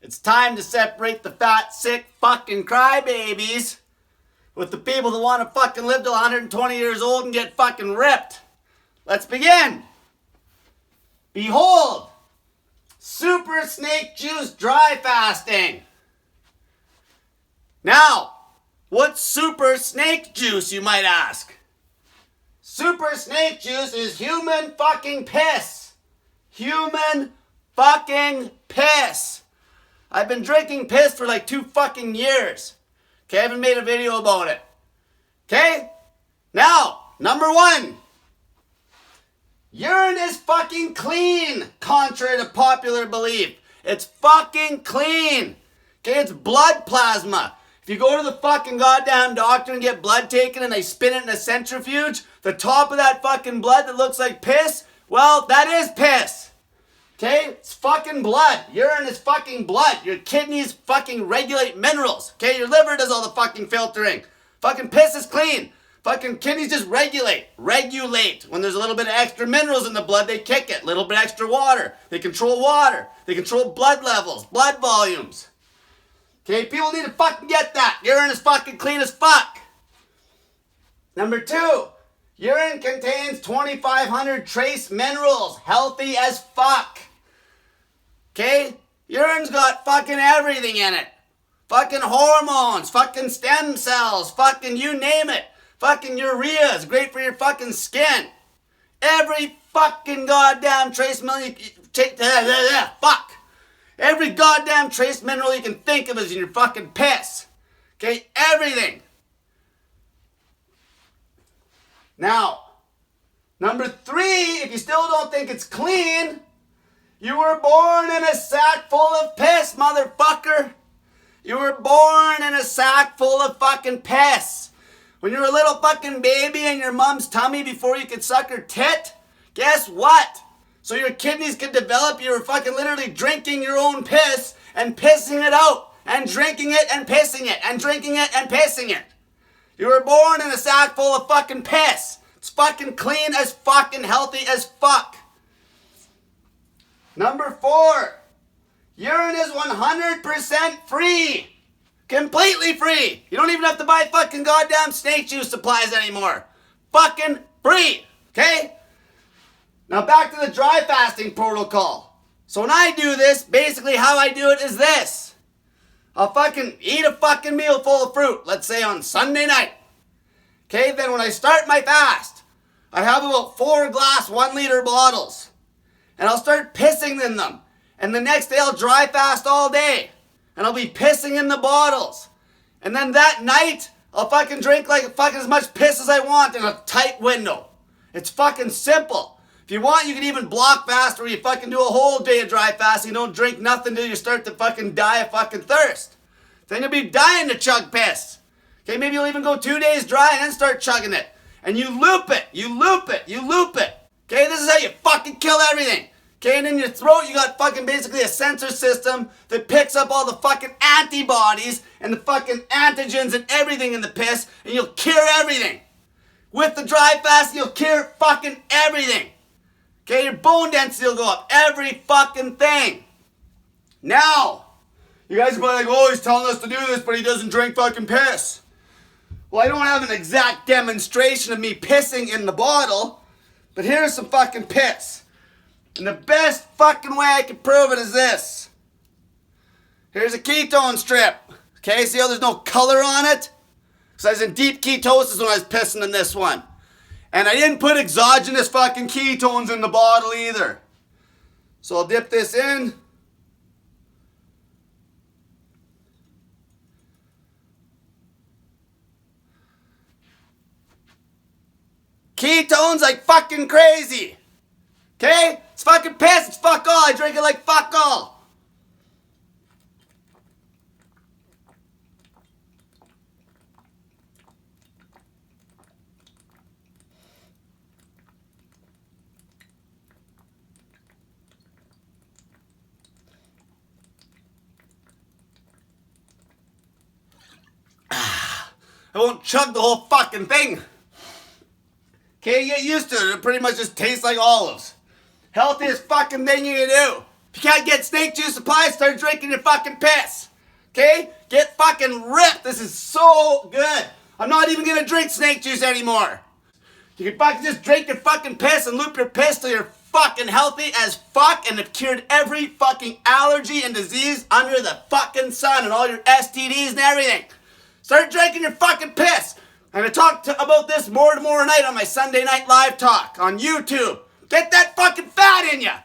It's time to separate the fat, sick, fucking crybabies with the people that want to fucking live till 120 years old and get fucking ripped. Let's begin. Behold, super snake juice dry fasting. Now, what's super snake juice, you might ask? Super snake juice is human fucking piss. Human fucking piss. I've been drinking piss for like 2 fucking years. Okay, I haven't made a video about it. Okay? Now, number 1. Urine is fucking clean, contrary to popular belief. It's fucking clean. Okay, it's blood plasma. If you go to the fucking goddamn doctor and get blood taken and they spin it in a centrifuge, the top of that fucking blood that looks like piss, well, that is piss. Okay? It's fucking blood. Urine is fucking blood. Your kidneys fucking regulate minerals. Okay? Your liver does all the fucking filtering. Fucking piss is clean. Fucking kidneys just regulate. Regulate. When there's a little bit of extra minerals in the blood, they kick it. A little bit extra water. They control water. They control blood levels, blood volumes. Okay, people need to fucking get that. Urine is fucking clean as fuck. Number 2, urine contains 2,500 trace minerals. Healthy as fuck. Okay? Urine's got fucking everything in it. Fucking hormones, fucking stem cells, fucking you name it. Fucking urea is great for your fucking skin. Every fucking goddamn trace mineral fuck. Every goddamn trace mineral you can think of is in your fucking piss. Okay? Everything. Now, number 3, if you still don't think it's clean, you were born in a sack full of piss, motherfucker. You were born in a sack full of fucking piss. When you were a little fucking baby in your mom's tummy before you could suck her tit, guess what? So your kidneys could develop, you were fucking literally drinking your own piss and pissing it out. And drinking it and pissing it. And drinking it and pissing it. You were born in a sack full of fucking piss. It's fucking clean as fucking healthy as fuck. Number 4. Urine is 100% free. Completely free. You don't even have to buy fucking goddamn snake juice supplies anymore. Fucking free. Okay? Now back to the dry fasting protocol. So when I do this, basically how I do it is this. I'll fucking eat a fucking meal full of fruit, let's say on Sunday night. Okay, then when I start my fast, I have about 4 glass 1 liter bottles. And I'll start pissing in them. And the next day I'll dry fast all day. And I'll be pissing in the bottles. And then that night, I'll fucking drink like fucking as much piss as I want in a tight window. It's fucking simple. If you want, you can even block fast where you fucking do a whole day of dry fasting. You don't drink nothing till you start to fucking die of fucking thirst. Then you'll be dying to chug piss. Okay, maybe you'll even go 2 days dry and then start chugging it. And you loop it, you loop it, you loop it. Okay, this is how you fucking kill everything. Okay, and in your throat, you got fucking basically a sensor system that picks up all the fucking antibodies and the fucking antigens and everything in the piss, and you'll cure everything. With the dry fast, you'll cure fucking everything. Okay, your bone density will go up. Every fucking thing. Now, you guys are like, oh, he's telling us to do this, but he doesn't drink fucking piss. Well, I don't have an exact demonstration of me pissing in the bottle, but here's some fucking piss. And the best fucking way I can prove it is this. Here's a ketone strip. Okay, see how there's no color on it? Because I was in deep ketosis when I was pissing in this one. And I didn't put exogenous fucking ketones in the bottle either. So I'll dip this in. Ketones like fucking crazy. Okay? It's fucking piss. It's fuck all. I drink it like fuck all. I won't chug the whole fucking thing. Okay, get used to it. It pretty much just tastes like olives. Healthiest fucking thing you can do. If you can't get snake juice supplies, start drinking your fucking piss. Okay? Get fucking ripped. This is so good. I'm not even gonna drink snake juice anymore. You can fucking just drink your fucking piss and loop your piss till you're fucking healthy as fuck and have cured every fucking allergy and disease under the fucking sun and all your STDs and everything. Start drinking your fucking piss. I'm gonna talk about this more tomorrow night on my Sunday Night Live talk on YouTube. Get that fucking fat in ya.